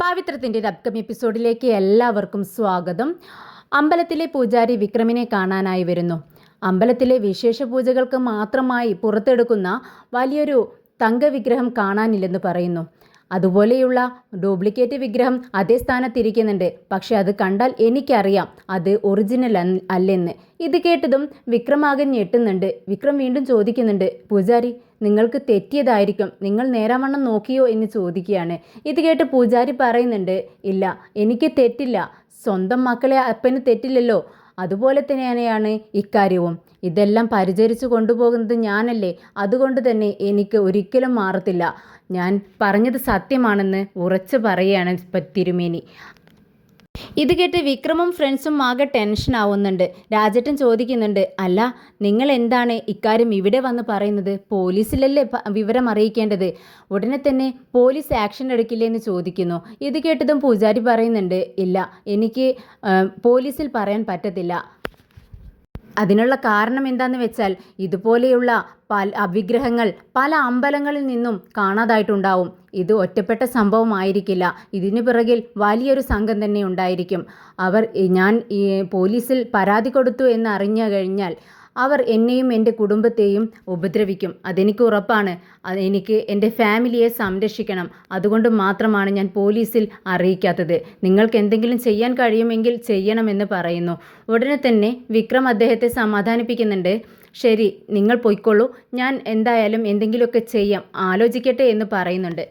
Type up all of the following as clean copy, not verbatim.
പാവിത്രത്തിൻ്റെ ഒരു അപ്കമിങ് എപ്പിസോഡിലേക്ക് എല്ലാവർക്കും സ്വാഗതം. അമ്പലത്തിലെ പൂജാരി വിക്രമിനെ കാണാനായി വരുന്നു. അമ്പലത്തിലെ വിശേഷ പൂജകൾക്ക് മാത്രമായി പുറത്തെടുക്കുന്ന വലിയൊരു തങ്കവിഗ്രഹം കാണാനില്ലെന്ന് പറയുന്നു. അതുപോലെയുള്ള ഡ്യൂപ്ലിക്കേറ്റ് വിഗ്രഹം അതേ സ്ഥാനത്തിരിക്കുന്നുണ്ട്. പക്ഷെ അത് കണ്ടാൽ എനിക്കറിയാം അത് ഒറിജിനൽ അല്ലെന്ന്. ഇത് കേട്ടതും വിക്രമാകൻ ഞെട്ടുന്നുണ്ട്. വിക്രം വീണ്ടും ചോദിക്കുന്നുണ്ട്, പൂജാരി നിങ്ങൾക്ക് തെറ്റിയതായിരിക്കും, നിങ്ങൾ നേരാവണ്ണം നോക്കിയോ എന്ന് ചോദിക്കുകയാണ്. ഇത് കേട്ട് പൂജാരി പറയുന്നുണ്ട്, ഇല്ല എനിക്ക് തെറ്റില്ല, സ്വന്തം മക്കളെ അപ്പന് തെറ്റില്ലല്ലോ, അതുപോലെ തന്നെയാണ് ഇക്കാര്യവും. ഇതെല്ലാം പരിചരിച്ചു കൊണ്ടുപോകുന്നത് ഞാനല്ലേ, അതുകൊണ്ട് തന്നെ എനിക്ക് ഒരിക്കലും മാറത്തില്ല. ഞാൻ പറഞ്ഞത് സത്യമാണെന്ന് ഉറച്ചു പറയുകയാണ് തിരുമേനി. ഇത് കേട്ട് വിക്രമും ഫ്രണ്ട്സും ആകെ ടെൻഷൻ ആവുന്നുണ്ട്. രാജേട്ടൻ ചോദിക്കുന്നുണ്ട്, അല്ല നിങ്ങൾ എന്താണ് ഇക്കാര്യം ഇവിടെ വന്ന് പറയുന്നത്? പോലീസിലല്ലേ വിവരം അറിയിക്കേണ്ടത്? ഉടനെ തന്നെ പോലീസ് ആക്ഷൻ എടുക്കില്ലേ എന്ന് ചോദിക്കുന്നു. ഇത് കേട്ടതും പൂജാരി പറയുന്നുണ്ട്, ഇല്ല എനിക്ക് പോലീസിൽ പറയാൻ പറ്റത്തില്ല. അതിനുള്ള കാരണം എന്താണെന്ന് വെച്ചാൽ ഇതുപോലെയുള്ള വിഗ്രഹങ്ങൾ പല അമ്പലങ്ങളിൽ നിന്നും കാണാതായിട്ടുണ്ടാവും. ഇത് ഒറ്റപ്പെട്ട സംഭവമായിരിക്കില്ല, ഇതിനു പിറകിൽ വലിയൊരു സംഘം തന്നെ ഉണ്ടായിരിക്കും. ഞാൻ പോലീസിൽ പരാതി കൊടുത്തു എന്ന് അറിഞ്ഞു കഴിഞ്ഞാൽ അവർ എന്നെയും എൻ്റെ കുടുംബത്തെയും ഉപദ്രവിക്കും. അതെനിക്ക് ഉറപ്പാണ്. എനിക്ക് എൻ്റെ ഫാമിലിയെ സംരക്ഷിക്കണം. അതുകൊണ്ട് മാത്രമാണ് ഞാൻ പോലീസിൽ അറിയിക്കാത്തത്. നിങ്ങൾക്ക് എന്തെങ്കിലും ചെയ്യാൻ കഴിയുമെങ്കിൽ ചെയ്യണമെന്ന് പറയുന്നു. ഉടനെ തന്നെ വിക്രം അദ്ദേഹത്തെ സമാധാനിപ്പിക്കുന്നുണ്ട്. ശരി, നിങ്ങൾ പൊയ്ക്കൊള്ളൂ, ഞാൻ എന്തായാലും എന്തെങ്കിലുമൊക്കെ ചെയ്യാം, ആലോചിക്കട്ടെ എന്ന് പറയുന്നുണ്ട്.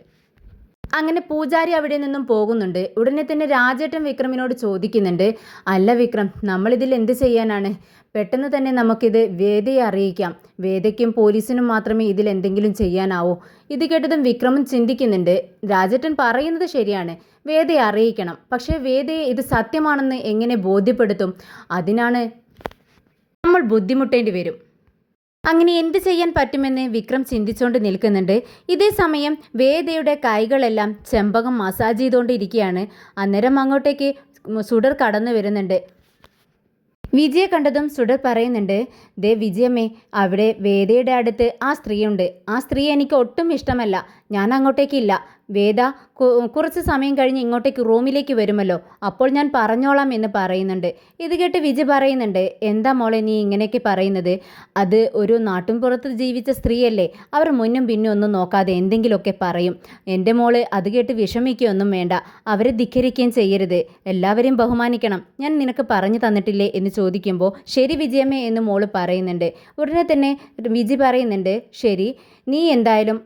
അങ്ങനെ പൂജാരി അവിടെ നിന്നും പോകുന്നുണ്ട്. ഉടനെ തന്നെ രാജേട്ടൻ വിക്രമിനോട് ചോദിക്കുന്നുണ്ട്, അല്ല വിക്രം, നമ്മളിതിൽ എന്ത് ചെയ്യാനാണ്? പെട്ടെന്ന് തന്നെ നമുക്കിത് വേദയെ അറിയിക്കാം. വേദയ്ക്കും പോലീസിനും മാത്രമേ ഇതിൽ എന്തെങ്കിലും ചെയ്യാനാവൂ. ഇത് കേട്ടതും വിക്രമും ചിന്തിക്കുന്നുണ്ട്. രാജേട്ടൻ പറയുന്നത് ശരിയാണ്, വേദയെ അറിയിക്കണം. പക്ഷേ വേദയെ ഇത് സത്യമാണെന്ന് എങ്ങനെ ബോധ്യപ്പെടുത്തും? അതിനാണ് നമ്മൾ ബുദ്ധിമുട്ടേണ്ടി വരും. അങ്ങനെ എന്ത് ചെയ്യാൻ പറ്റുമെന്ന് വിക്രം ചിന്തിച്ചുകൊണ്ട് നിൽക്കുന്നുണ്ട്. ഇതേ സമയം വേദയുടെ കൈകളെല്ലാം ചെമ്പകം മസാജ് ചെയ്തുകൊണ്ടിരിക്കുകയാണ്. അന്നേരം അങ്ങോട്ടേക്ക് സുഡർ കടന്നു വരുന്നുണ്ട്. വിജയെ കണ്ടതും സുഡർ പറയുന്നുണ്ട്, ദേ വിജയമ്മേ, അവിടെ വേദയുടെ അടുത്ത് ആ സ്ത്രീയുണ്ട്. ആ സ്ത്രീ എനിക്ക് ഒട്ടും ഇഷ്ടമല്ല, ഞാൻ അങ്ങോട്ടേക്കില്ല. വേദ കുറച്ച് സമയം കഴിഞ്ഞ് ഇങ്ങോട്ടേക്ക് റൂമിലേക്ക് വരുമല്ലോ, അപ്പോൾ ഞാൻ പറഞ്ഞോളാം എന്ന് പറയുന്നുണ്ട്. ഇത് കേട്ട് വിജയ് പറയുന്നുണ്ട്, എന്താ മോളെ നീ ഇങ്ങനെയൊക്കെ പറയുന്നത്? അത് ഒരു നാട്ടിൻപുറത്ത് ജീവിച്ച സ്ത്രീയല്ലേ, അവർ മുന്നും പിന്നും ഒന്നും നോക്കാതെ എന്തെങ്കിലുമൊക്കെ പറയും. എൻ്റെ മോള് അത് കേട്ട് വിഷമിക്കുകയൊന്നും വേണ്ട, അവരെ ധിക്കരിക്കുകയും ചെയ്യരുത്, എല്ലാവരെയും ബഹുമാനിക്കണം, ഞാൻ നിനക്ക് പറഞ്ഞു തന്നിട്ടില്ലേ എന്ന് ചോദിക്കുമ്പോൾ ശരി വിജയമ്മേ എന്ന് മോള് പറയുന്നുണ്ട്. ഉടനെ തന്നെ വിജയ് പറയുന്നുണ്ട്, ശരി, നീ എന്തായാലും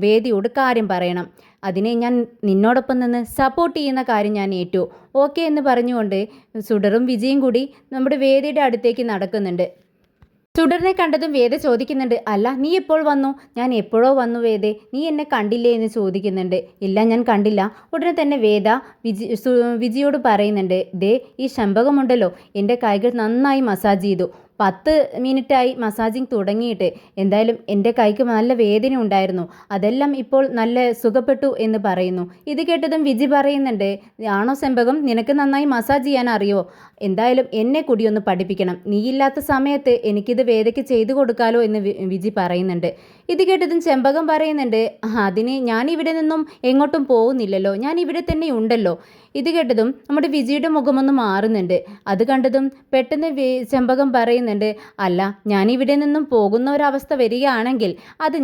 വേദിയോട് കാര്യം പറയണം. അതിനെ ഞാൻ നിന്നോടൊപ്പം നിന്ന് സപ്പോർട്ട് ചെയ്യുന്ന കാര്യം ഞാൻ ഏറ്റു. ഓക്കെ എന്ന് പറഞ്ഞുകൊണ്ട് സുഡറും വിജയും കൂടി നമ്മുടെ വേദിയുടെ അടുത്തേക്ക് നടക്കുന്നുണ്ട്. സുഡറിനെ കണ്ടതും വേദ ചോദിക്കുന്നുണ്ട്, അല്ല നീ എപ്പോൾ വന്നു? ഞാൻ എപ്പോഴോ വന്നു വേദേ, നീ എന്നെ കണ്ടില്ലേ എന്ന് ചോദിക്കുന്നുണ്ട്. ഇല്ല, ഞാൻ കണ്ടില്ല. ഉടനെ തന്നെ വേദ വിജിയോട് പറയുന്നുണ്ട്, ദേ ഈ ശമ്പകമുണ്ടല്ലോ, എൻ്റെ കൈകൾ നന്നായി മസാജ് ചെയ്തു. 10 മിനിറ്റായി മസാജിങ് തുടങ്ങിയിട്ട്. എന്തായാലും എൻ്റെ കൈക്ക് നല്ല വേദന ഉണ്ടായിരുന്നു, അതെല്ലാം ഇപ്പോൾ നല്ല സുഖപ്പെട്ടു എന്ന് പറയുന്നു. ഇത് കേട്ടതും വിജി പറയുന്നുണ്ട്, ആണോ ചെമ്പകം, നിനക്ക് നന്നായി മസാജ് ചെയ്യാൻ അറിയോ? എന്തായാലും എന്നെ കൂടി ഒന്ന് പഠിപ്പിക്കണം, നീയില്ലാത്ത സമയത്ത് എനിക്കിത് വേദയ്ക്ക് ചെയ്തു കൊടുക്കാലോ എന്ന് വിജി പറയുന്നുണ്ട്. ഇത് കേട്ടതും ചെമ്പകം പറയുന്നുണ്ട്, അതിന് ഞാനിവിടെ നിന്നും എങ്ങോട്ടും പോകുന്നില്ലല്ലോ, ഞാൻ ഇവിടെ തന്നെ ഉണ്ടല്ലോ. ഇത് കേട്ടതും നമ്മുടെ വിജിയുടെ മുഖമൊന്ന് മാറുന്നുണ്ട്. അത് കണ്ടതും പെട്ടെന്ന് ചെമ്പകം പറയുന്നുണ്ട്, അല്ല ഞാനിവിടെ നിന്നും പോകുന്ന ഒരവസ്ഥ വരികയാണെങ്കിൽ അത്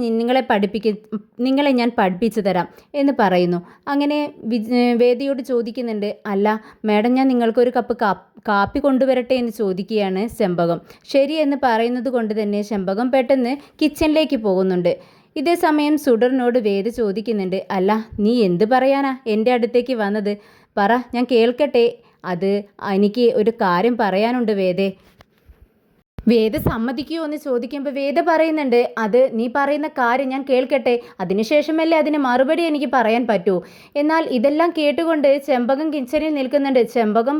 നിങ്ങളെ ഞാൻ പഠിപ്പിച്ചു തരാം എന്ന് പറയുന്നു. അങ്ങനെ വേദിയോട് ചോദിക്കുന്നുണ്ട്, അല്ല മാഡം, ഞാൻ നിങ്ങൾക്കൊരു കപ്പ് കാപ്പി കൊണ്ടുവരട്ടെ എന്ന് ചോദിക്കുകയാണ് ചെമ്പകം. ശരി എന്ന് പറയുന്നത് കൊണ്ട് തന്നെ ചെമ്പകം പെട്ടെന്ന് കിച്ചണിലേക്ക് പോകുന്നുണ്ട്. ഇതേ സമയം സുഡറിനോട് വേദ ചോദിക്കുന്നുണ്ട്, അല്ല നീ എന്ത് പറയാനാ എൻ്റെ അടുത്തേക്ക് വന്നത്? പറ, ഞാൻ കേൾക്കട്ടെ. അത് എനിക്ക് ഒരു കാര്യം പറയാനുണ്ട് വേദേ. വേദ സമ്മതിക്കുമോ എന്ന് ചോദിക്കുമ്പോൾ വേദ പറയുന്നുണ്ട്, അത് നീ പറയുന്ന കാര്യം ഞാൻ കേൾക്കട്ടെ, അതിനുശേഷമല്ലേ അതിന് മറുപടി എനിക്ക് പറയാൻ പറ്റൂ. എന്നാൽ ഇതെല്ലാം കേട്ടുകൊണ്ട് ചെമ്പകം കിച്ചണിൽ നിൽക്കുന്നുണ്ട്. ചെമ്പകം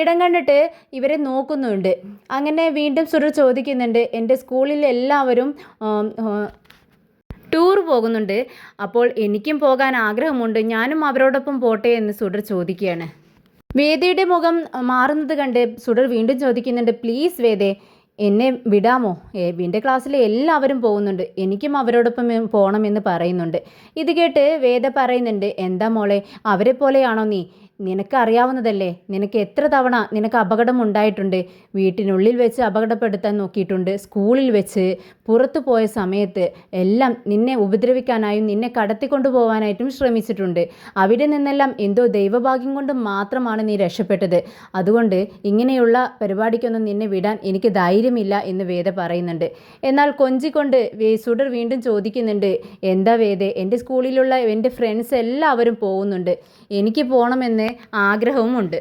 ഇടം കണ്ടിട്ട് ഇവരെ നോക്കുന്നുണ്ട്. അങ്ങനെ വീണ്ടും സുഡർ ചോദിക്കുന്നുണ്ട്, എൻ്റെ സ്കൂളിൽ എല്ലാവരും ടൂർ പോകുന്നുണ്ട്, അപ്പോൾ എനിക്കും പോകാൻ ആഗ്രഹമുണ്ട്, ഞാനും അവരോടൊപ്പം പോട്ടെ എന്ന് സുഡർ ചോദിക്കുകയാണ്. വേദയുടെ മുഖം മാറുന്നത് കണ്ട് സുഡർ വീണ്ടും ചോദിക്കുന്നുണ്ട്, പ്ലീസ് വേദേ, എന്നെ വിടാമോ? എൻ്റെ ക്ലാസ്സിലെ എല്ലാവരും പോകുന്നുണ്ട്, എനിക്കും അവരോടൊപ്പം പോകണമെന്ന് പറയുന്നുണ്ട്. ഇത് കേട്ട് വേദ പറയുന്നുണ്ട്, എന്താ മോളെ, അവരെ പോലെയാണോ നീ? നിനക്കറിയാവുന്നതല്ലേ, നിനക്ക് എത്ര തവണ നിനക്ക് അപകടം ഉണ്ടായിട്ടുണ്ട്. വീട്ടിനുള്ളിൽ വെച്ച് അപകടപ്പെടുത്താൻ നോക്കിയിട്ടുണ്ട്, സ്കൂളിൽ വെച്ച്, പുറത്തു പോയ സമയത്ത് എല്ലാം നിന്നെ ഉപദ്രവിക്കാനായും നിന്നെ കടത്തിക്കൊണ്ടു പോകാനായിട്ടും ശ്രമിച്ചിട്ടുണ്ട്. അവിടെ നിന്നെല്ലാം എന്തോ ദൈവഭാഗ്യം കൊണ്ട് മാത്രമാണ് നീ രക്ഷപ്പെട്ടത്. അതുകൊണ്ട് ഇങ്ങനെയുള്ള പരിപാടിക്കൊന്നും നിന്നെ വിടാൻ എനിക്ക് ധൈര്യമില്ല എന്ന് വേദ പറയുന്നുണ്ട്. എന്നാൽ കൊഞ്ചിക്കൊണ്ട് സുഡർ വീണ്ടും ചോദിക്കുന്നുണ്ട്, എന്താ വേദേ, എൻ്റെ സ്കൂളിലുള്ള എൻ്റെ ഫ്രണ്ട്സ് എല്ലാവരും പോകുന്നുണ്ട്, എനിക്ക് പോകണമെന്ന് ആഗ്രഹവുമുണ്ട്.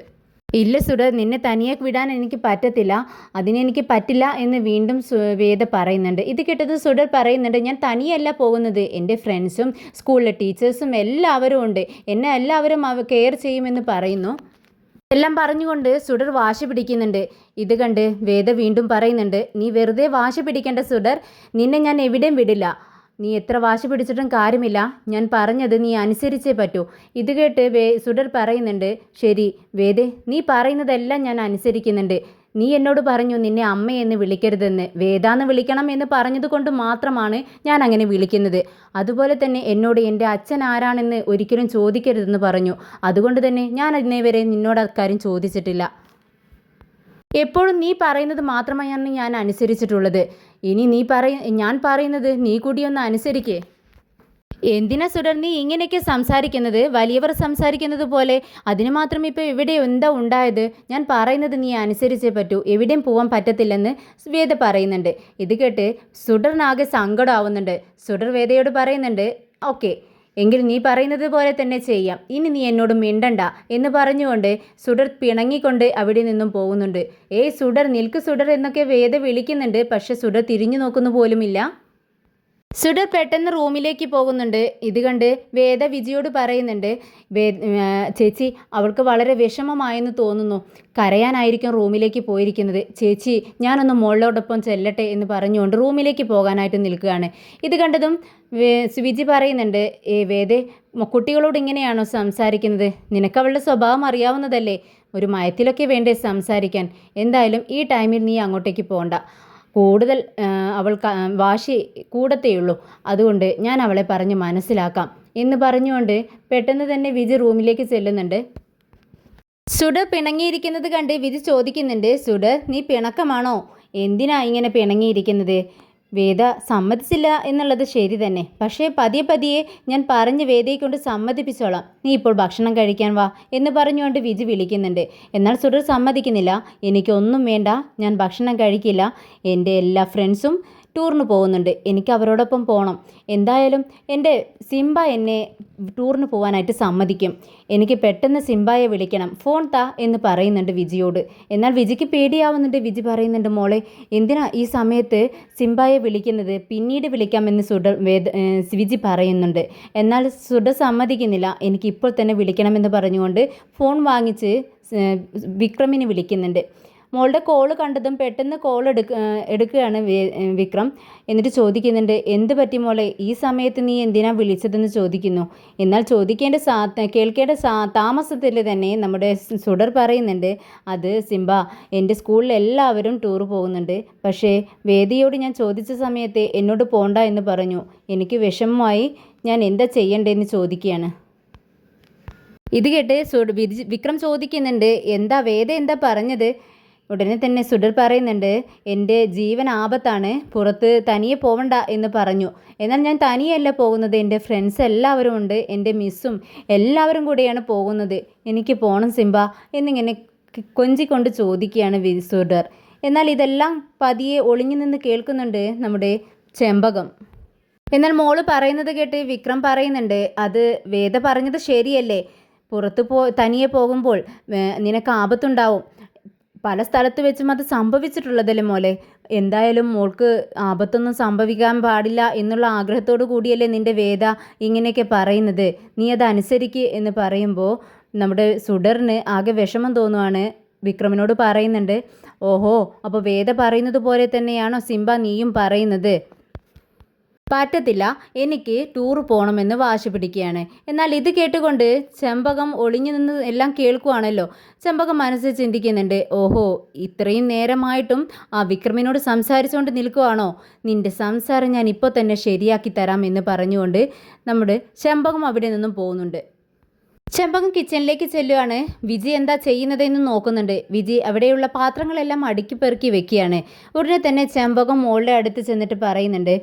ഇല്ല സുഡർ, നിന്നെ തനിയെ വിടാൻ എനിക്ക് പറ്റത്തില്ല, അതിനെനിക്ക് പറ്റില്ല എന്ന് വീണ്ടും വേദ പറയുന്നുണ്ട്. ഇത് കേട്ടത് സുഡർ പറയുന്നുണ്ട്, ഞാൻ തനിയല്ല പോകുന്നത്, എൻ്റെ ഫ്രണ്ട്സും സ്കൂളിലെ ടീച്ചേഴ്സും എല്ലാവരും ഉണ്ട്, എന്നെ എല്ലാവരും കെയർ ചെയ്യുമെന്ന് പറയുന്നു. എല്ലാം പറഞ്ഞുകൊണ്ട് സുഡർ വാശി പിടിക്കുന്നുണ്ട്. ഇത് കണ്ട് വേദ വീണ്ടും പറയുന്നുണ്ട്, നീ വെറുതെ വാശി പിടിക്കേണ്ട സുഡർ, നിന്നെ ഞാൻ എവിടെയും വിടില്ല. നീ എത്ര വാശി പിടിച്ചിട്ടും കാര്യമില്ല, ഞാൻ പറഞ്ഞത് നീ അനുസരിച്ചേ പറ്റൂ. ഇത് കേട്ട് സുഡർ പറയുന്നുണ്ട്, ശരി വേദേ, നീ പറയുന്നതെല്ലാം ഞാൻ അനുസരിക്കുന്നുണ്ട്. നീ എന്നോട് പറഞ്ഞു നിന്നെ അമ്മയെന്ന് വിളിക്കരുതെന്ന്, വേദാന്ന് വിളിക്കണം എന്ന് പറഞ്ഞതുകൊണ്ട് മാത്രമാണ് ഞാൻ അങ്ങനെ വിളിക്കുന്നത്. അതുപോലെ തന്നെ എന്നോട് എൻ്റെ അച്ഛൻ ആരാണെന്ന് ഒരിക്കലും ചോദിക്കരുതെന്ന് പറഞ്ഞു. അതുകൊണ്ട് തന്നെ ഞാൻ ഇന്നേവരെ നിന്നോട് അക്കാര്യം ചോദിച്ചിട്ടില്ല. എപ്പോഴും നീ പറയുന്നത് മാത്രമാണ് ഞാൻ അനുസരിച്ചിട്ടുള്ളത്. ഇനി ഞാൻ പറയുന്നത് നീ കൂടിയൊന്ന് അനുസരിക്കേ. എന്തിനാ സുഡർ നീ ഇങ്ങനെയൊക്കെ സംസാരിക്കുന്നത്, വലിയവർ സംസാരിക്കുന്നത് പോലെ? അതിന് മാത്രം ഇപ്പോൾ ഇവിടെ എന്താ ഉണ്ടായത്? ഞാൻ പറയുന്നത് നീ അനുസരിച്ചേ പറ്റൂ, എവിടെയും പോകാൻ പറ്റത്തില്ലെന്ന് വേദ പറയുന്നുണ്ട്. ഇത് കേട്ട് സുഡറിനാകെ സങ്കടമാവുന്നുണ്ട്. സുഡർ വേദയോട് പറയുന്നുണ്ട്, ഓക്കെ, എങ്കിൽ നീ പറയുന്നത് പോലെ തന്നെ ചെയ്യാം, ഇനി നീ എന്നോട് മിണ്ടണ്ട എന്ന് പറഞ്ഞുകൊണ്ട് സുഡർ പിണങ്ങിക്കൊണ്ട് അവിടെ നിന്നും പോകുന്നുണ്ട്. സുഡർ നിൽക്ക് സുഡർ എന്നൊക്കെ വേദ വിളിക്കുന്നുണ്ട്. പക്ഷെ സുഡർ തിരിഞ്ഞു നോക്കുന്നു പോലുമില്ല. സുഡർ പെട്ടെന്ന് റൂമിലേക്ക് പോകുന്നുണ്ട്. ഇത് കണ്ട് വേദ വിജിയോട് പറയുന്നുണ്ട്, ചേച്ചി അവൾക്ക് വളരെ വിഷമമായെന്ന് തോന്നുന്നു, കരയാനായിരിക്കും റൂമിലേക്ക് പോയിരിക്കുന്നത്. ചേച്ചി ഞാനൊന്ന് മോളോടൊപ്പം ചെല്ലട്ടെ എന്ന് പറഞ്ഞുകൊണ്ട് റൂമിലേക്ക് പോകാനായിട്ട് നിൽക്കുകയാണ്. ഇത് കണ്ടതും വിജി പറയുന്നുണ്ട്, വേദേ, കുട്ടികളോട് ഇങ്ങനെയാണോ സംസാരിക്കുന്നത്? നിനക്ക് അവളുടെ സ്വഭാവം അറിയാവുന്നതല്ലേ, ഒരു മയത്തിലൊക്കെ വേണ്ടേ സംസാരിക്കാൻ? എന്തായാലും ഈ ടൈമിൽ നീ അങ്ങോട്ടേക്ക് പോകണ്ട, കൂടുതൽ അവൾ വാശി കൂടത്തേയുള്ളൂ, അതുകൊണ്ട് ഞാൻ അവളെ പറഞ്ഞ് മനസ്സിലാക്കാം എന്ന് പറഞ്ഞുകൊണ്ട് പെട്ടെന്ന് തന്നെ വിജി റൂമിലേക്ക് ചെല്ലുന്നുണ്ട്. സുഡർ പിണങ്ങിയിരിക്കുന്നത് കണ്ട് വിജി ചോദിക്കുന്നുണ്ട്, സുഡർ നീ പിണക്കമാണോ? എന്തിനാ ഇങ്ങനെ പിണങ്ങിയിരിക്കുന്നത്? വേദ സമ്മതിച്ചില്ല എന്നുള്ളത് ശരി തന്നെ, പക്ഷേ പതിയെ ഞാൻ പറഞ്ഞ് വേദയെ കൊണ്ട് സമ്മതിപ്പിച്ചോളാം, നീ ഇപ്പോൾ ഭക്ഷണം കഴിക്കാൻ വാ എന്ന് പറഞ്ഞുകൊണ്ട് വിജി വിളിക്കുന്നുണ്ട്. എന്നാൽ സുഡർ സമ്മതിക്കുന്നില്ല. എനിക്കൊന്നും വേണ്ട, ഞാൻ ഭക്ഷണം കഴിക്കില്ല, എൻ്റെ എല്ലാ ഫ്രണ്ട്സും ടൂറിന് പോകുന്നുണ്ട്, എനിക്ക് അവരോടൊപ്പം പോകണം. എന്തായാലും എൻ്റെ സിംബ എന്നെ ടൂറിന് പോകാനായിട്ട് സമ്മതിക്കും, എനിക്ക് പെട്ടെന്ന് സിംബയെ വിളിക്കണം, ഫോൺ താ എന്ന് പറയുന്നുണ്ട് വിജിയോട്. എന്നാൽ വിജിക്ക് പേടിയാവുന്നുണ്ട്. വിജി പറയുന്നുണ്ട്, മോളെ എന്തിനാ ഈ സമയത്ത് സിംബയെ വിളിക്കുന്നത്, പിന്നീട് വിളിക്കാമെന്ന് വിജി പറയുന്നുണ്ട്. എന്നാൽ സുഡർ സമ്മതിക്കുന്നില്ല, എനിക്ക് ഇപ്പോൾ തന്നെ വിളിക്കണമെന്ന് പറഞ്ഞുകൊണ്ട് ഫോൺ വാങ്ങിച്ച് വിക്രമിനെ വിളിക്കുന്നുണ്ട്. മോളുടെ കോള് കണ്ടതും പെട്ടെന്ന് കോൾ എടുക്കുകയാണ് വിക്രം. എന്നിട്ട് ചോദിക്കുന്നുണ്ട്, എന്ത് പറ്റി മോളെ, ഈ സമയത്ത് നീ എന്തിനാ വിളിച്ചതെന്ന് ചോദിക്കുന്നു. എന്നാൽ കേൾക്കേണ്ട താമസത്തിൽ തന്നെ നമ്മുടെ സുഡർ പറയുന്നുണ്ട്, അത് സിംബ, എൻ്റെ സ്കൂളിൽ എല്ലാവരും ടൂർ പോകുന്നുണ്ട്, പക്ഷേ വേദിയോട് ഞാൻ ചോദിച്ച സമയത്ത് എന്നോട് പോണ്ട എന്ന് പറഞ്ഞു, എനിക്ക് വിഷമമായി, ഞാൻ എന്താ ചെയ്യണ്ടേന്ന് ചോദിക്കുകയാണ്. ഇത് കേട്ട് വിക്രം ചോദിക്കുന്നുണ്ട്, എന്താ വേദ എന്താ പറഞ്ഞത്? ഉടനെ തന്നെ സുഡർ പറയുന്നുണ്ട്, എൻ്റെ ജീവൻ ആപത്താണ്, പുറത്ത് തനിയെ പോവണ്ട എന്ന് പറഞ്ഞു. എന്നാൽ ഞാൻ തനിയല്ല പോകുന്നത്, എൻ്റെ ഫ്രണ്ട്സ് എല്ലാവരും ഉണ്ട്, എൻ്റെ മിസ്സും എല്ലാവരും കൂടെയാണ് പോകുന്നത്, എനിക്ക് പോകണം സിംബ എന്നിങ്ങനെ കൊഞ്ചിക്കൊണ്ട് ചോദിക്കുകയാണ് സുഡർ. എന്നാൽ ഇതെല്ലാം പതിയെ ഒളിഞ്ഞു നിന്ന് കേൾക്കുന്നുണ്ട് നമ്മുടെ ചെമ്പകം. എന്നാൽ മോള് പറയുന്നത് കേട്ട് വിക്രം പറയുന്നുണ്ട്, അത് വേദ പറഞ്ഞത് ശരിയല്ലേ, പുറത്ത് തനിയെ പോകുമ്പോൾ നിനക്ക് ആപത്തുണ്ടാവും, പല സ്ഥലത്ത് വെച്ചും അത് സംഭവിച്ചിട്ടുള്ളതല്ലേ മോളെ, എന്തായാലും മോൾക്ക് ആപത്തൊന്നും സംഭവിക്കാൻ പാടില്ല എന്നുള്ള ആഗ്രഹത്തോടു കൂടിയല്ലേ നിൻ്റെ വേദ ഇങ്ങനെയൊക്കെ പറയുന്നത്, നീ അത് അനുസരിക്കുക എന്ന് പറയുമ്പോൾ നമ്മുടെ സുഡറിന് ആകെ വിഷമം തോന്നുവാണ്. വിക്രമിനോട് പറയുന്നുണ്ട്, ഓഹോ, അപ്പോൾ വേദ പറയുന്നത് പോലെ തന്നെയാണോ സിംബ നീയും പറയുന്നത്? പറ്റത്തില്ല, എനിക്ക് ടൂർ പോകണമെന്ന് വാശി പിടിക്കുകയാണ്. എന്നാൽ ഇത് കേട്ടുകൊണ്ട് ചെമ്പകം ഒളിഞ്ഞു നിന്ന് എല്ലാം കേൾക്കുവാണല്ലോ. ചെമ്പകം മനസ്സിൽ ചിന്തിക്കുന്നുണ്ട്, ഓഹോ, ഇത്രയും നേരമായിട്ടും ആ വിക്രമിനോട് സംസാരിച്ചുകൊണ്ട് നിൽക്കുവാണോ? നിന്റെ സംസാരം ഞാൻ ഇപ്പോൾ തന്നെ ശരിയാക്കി തരാം എന്ന് പറഞ്ഞുകൊണ്ട് നമ്മുടെ ചെമ്പകം അവിടെ നിന്നും പോകുന്നുണ്ട്. ചെമ്പകം കിച്ചണിലേക്ക് ചെല്ലുകയാണ്. വിജി എന്താ ചെയ്യുന്നതെന്ന് നോക്കുന്നുണ്ട്. വിജി അവിടെയുള്ള പാത്രങ്ങളെല്ലാം അടുക്കി പെറുക്കി വെക്കുകയാണ്. ഉടനെ തന്നെ ചെമ്പകം മോളുടെ അടുത്ത് ചെന്നിട്ട് പറയുന്നുണ്ട്,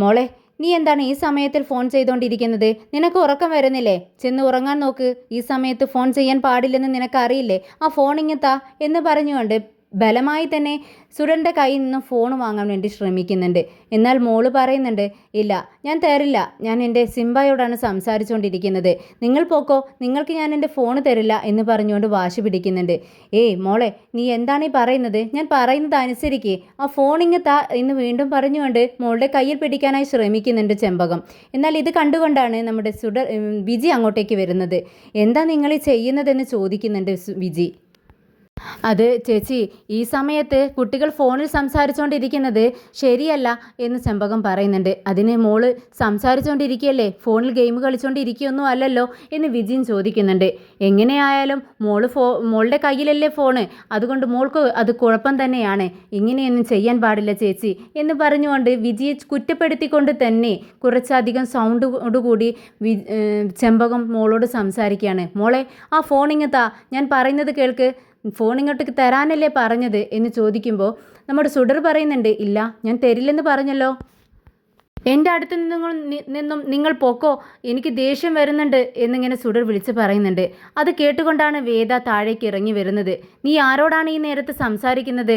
മോളെ, നീ എന്താണ് ഈ സമയത്തിൽ ഫോൺ ചെയ്തുകൊണ്ടിരിക്കുന്നത്? നിനക്ക് ഉറക്കം വരുന്നില്ലേ? ചെന്ന് ഉറങ്ങാൻ നോക്ക്. ഈ സമയത്ത് ഫോൺ ചെയ്യാൻ പാടില്ലെന്ന് നിനക്കറിയില്ലേ? ആ ഫോൺ ഇങ്ങത്താ എന്ന് പറഞ്ഞുകൊണ്ട് ബലമായി തന്നെ സുഡൻ്റെ കയ്യിൽ നിന്നും ഫോൺ വാങ്ങാൻ വേണ്ടി ശ്രമിക്കുന്നുണ്ട്. എന്നാൽ മോള് പറയുന്നുണ്ട്, ഇല്ല, ഞാൻ തരില്ല. ഞാൻ എൻ്റെ സിംബയോടാണ് സംസാരിച്ചുകൊണ്ടിരിക്കുന്നത്. നിങ്ങൾ പോക്കോ, നിങ്ങൾക്ക് ഞാൻ എൻ്റെ ഫോൺ തരില്ല എന്ന് പറഞ്ഞുകൊണ്ട് വാശി പിടിക്കുന്നുണ്ട്. ഏയ് മോളെ, നീ എന്താണ് ഈ പറയുന്നത്? ഞാൻ പറയുന്നത് അനുസരിക്ക്. ആ ഫോണിങ് താ എന്ന് വീണ്ടും പറഞ്ഞുകൊണ്ട് മോളുടെ കയ്യിൽ പിടിക്കാനായി ശ്രമിക്കുന്നുണ്ട് ചെമ്പകം. എന്നാൽ ഇത് കണ്ടുകൊണ്ടാണ് നമ്മുടെ വിജി അങ്ങോട്ടേക്ക് വരുന്നത്. എന്താ നിങ്ങൾ ഈ ചെയ്യുന്നതെന്ന് ചോദിക്കുന്നുണ്ട് വിജി. അത് ചേച്ചി, ഈ സമയത്ത് കുട്ടികൾ ഫോണിൽ സംസാരിച്ചുകൊണ്ടിരിക്കുന്നത് ശരിയല്ല എന്ന് ചെമ്പകം പറയുന്നുണ്ട്. അതിന് മോള് സംസാരിച്ചുകൊണ്ടിരിക്കുകയല്ലേ, ഫോണിൽ ഗെയിം കളിച്ചുകൊണ്ടിരിക്കുകയൊന്നും അല്ലല്ലോ എന്ന് വിജിൻ ചോദിക്കുന്നുണ്ട്. എങ്ങനെയായാലും മോളുടെ കയ്യിലല്ലേ ഫോണ്, അതുകൊണ്ട് മോൾക്ക് അത് കുഴപ്പം തന്നെയാണ്. ഇങ്ങനെയൊന്നും ചെയ്യാൻ പാടില്ല ചേച്ചി എന്ന് പറഞ്ഞുകൊണ്ട് വിജിയെ കുറ്റപ്പെടുത്തിക്കൊണ്ട് തന്നെ കുറച്ചധികം സൗണ്ടോടുകൂടി ചെമ്പകം മോളോട് സംസാരിക്കുകയാണ്. മോളെ, ആ ഫോണിങ് താ, ഞാൻ പറയുന്നത് കേൾക്ക്. ഫോൺ ഇങ്ങോട്ടേക്ക് തരാനല്ലേ പറഞ്ഞത് എന്ന് ചോദിക്കുമ്പോൾ നമ്മുടെ സുഡർ പറയുന്നുണ്ട്, ഇല്ല, ഞാൻ തരില്ലെന്ന് പറഞ്ഞല്ലോ. എൻ്റെ അടുത്ത് നിന്നും നിങ്ങൾ പൊക്കോ, എനിക്ക് ദേഷ്യം വരുന്നുണ്ട് എന്നിങ്ങനെ സുഡർ വിളിച്ച് പറയുന്നുണ്ട്. അത് കേട്ടുകൊണ്ടാണ് വേദ താഴേക്ക് ഇറങ്ങി വരുന്നത്. നീ ആരോടാണ് ഈ നേരത്ത് സംസാരിക്കുന്നത്?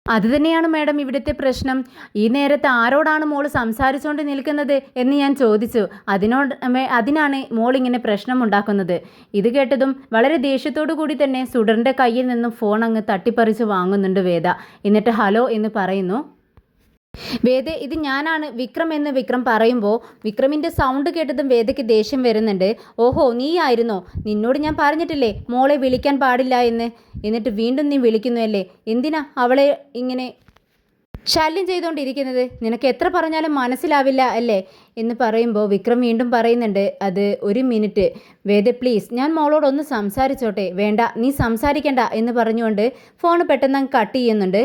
അതുതന്നെയാണ് മാഡം ഇവിടുത്തെ പ്രശ്നം. ഈ നേരത്തെ ആരോടാണ് മോൾ സംസാരിച്ചുകൊണ്ട് നിൽക്കുന്നത് എന്ന് ഞാൻ ചോദിച്ചു. അതിനാണ് മോൾ ഇങ്ങനെ പ്രശ്നം ഉണ്ടാക്കുന്നത്. ഇത് കേട്ടതും വളരെ ദേഷ്യത്തോടു കൂടി തന്നെ സുഡറിൻ്റെ കയ്യിൽ നിന്നും ഫോൺ അങ്ങ് തട്ടിപ്പറിച്ച് വാങ്ങുന്നുണ്ട് വേദ. എന്നിട്ട് ഹലോ എന്ന് പറയുന്നു. വേദ, ഇത് ഞാനാണ് വിക്രം എന്ന് വിക്രം പറയുമ്പോൾ വിക്രമിൻ്റെ സൗണ്ട് കേട്ടതും വേദയ്ക്ക് ദേഷ്യം വരുന്നുണ്ട്. ഓഹോ, നീ ആയിരുന്നോ? നിന്നോട് ഞാൻ പറഞ്ഞിട്ടില്ലേ മോളെ വിളിക്കാൻ പാടില്ല എന്ന്? എന്നിട്ട് വീണ്ടും നീ വിളിക്കുന്നു അല്ലേ? എന്തിനാ അവളെ ഇങ്ങനെ ശല്യം ചെയ്തുകൊണ്ടിരിക്കുന്നത്? നിനക്ക് എത്ര പറഞ്ഞാലും മനസ്സിലാവില്ല അല്ലേ എന്ന് പറയുമ്പോൾ വിക്രം വീണ്ടും പറയുന്നുണ്ട്, അത് ഒരു മിനിറ്റ് വേദ പ്ലീസ്, ഞാൻ മോളോടൊന്ന് സംസാരിച്ചോട്ടെ. വേണ്ട, നീ സംസാരിക്കണ്ട എന്ന് പറഞ്ഞുകൊണ്ട് ഫോൺ പെട്ടെന്ന് കട്ട് ചെയ്യുന്നുണ്ട്.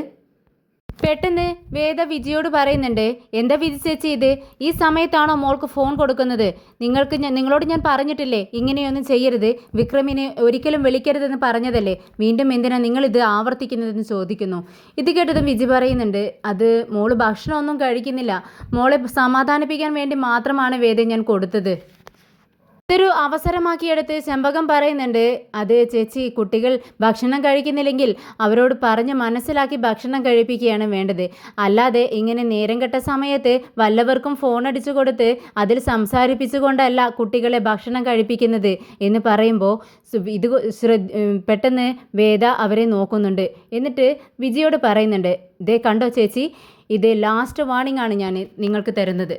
പെട്ടെന്ന് വേദ വിജിയോട് പറയുന്നുണ്ട്, എന്താ വിജി ചേച്ചി ഇത്? ഈ സമയത്താണോ മോൾക്ക് ഫോൺ കൊടുക്കുന്നത്? നിങ്ങളോട് ഞാൻ പറഞ്ഞിട്ടില്ലേ ഇങ്ങനെയൊന്നും ചെയ്യരുത്, വിക്രമിനെ ഒരിക്കലും വിളിക്കരുതെന്ന് പറഞ്ഞതല്ലേ? വീണ്ടും എന്തിനാ നിങ്ങളിത് ആവർത്തിക്കുന്നതെന്ന് ചോദിക്കുന്നു. ഇത് കേട്ടതും വിജി പറയുന്നുണ്ട്, അത് മോള് ഭക്ഷണമൊന്നും കഴിക്കുന്നില്ല. മോളെ സമാധാനിപ്പിക്കാൻ വേണ്ടി മാത്രമാണ് വേദ ഞാൻ കൊടുത്തത്. ഇതൊരു അവസരമാക്കിയെടുത്ത് ചെമ്പകം പറയുന്നുണ്ട്, അത് ചേച്ചി, കുട്ടികൾ ഭക്ഷണം കഴിക്കുന്നില്ലെങ്കിൽ അവരോട് പറഞ്ഞ് മനസ്സിലാക്കി ഭക്ഷണം കഴിപ്പിക്കുകയാണ് വേണ്ടത്. അല്ലാതെ ഇങ്ങനെ നേരം കെട്ട സമയത്ത് വല്ലവർക്കും ഫോൺ അടിച്ചു കൊടുത്ത് അതിൽ സംസാരിപ്പിച്ചുകൊണ്ടല്ല കുട്ടികളെ ഭക്ഷണം കഴിപ്പിക്കുന്നത് എന്ന് പറയുമ്പോൾ ഇത് പെട്ടെന്ന് വേദ അവരെ നോക്കുന്നുണ്ട്. എന്നിട്ട് വിജയോട് പറയുന്നുണ്ട്, ഇതേ കണ്ടോ ചേച്ചി, ഇത് ലാസ്റ്റ് വാർണിംഗ് ആണ് ഞാൻ നിങ്ങൾക്ക് തരുന്നത്.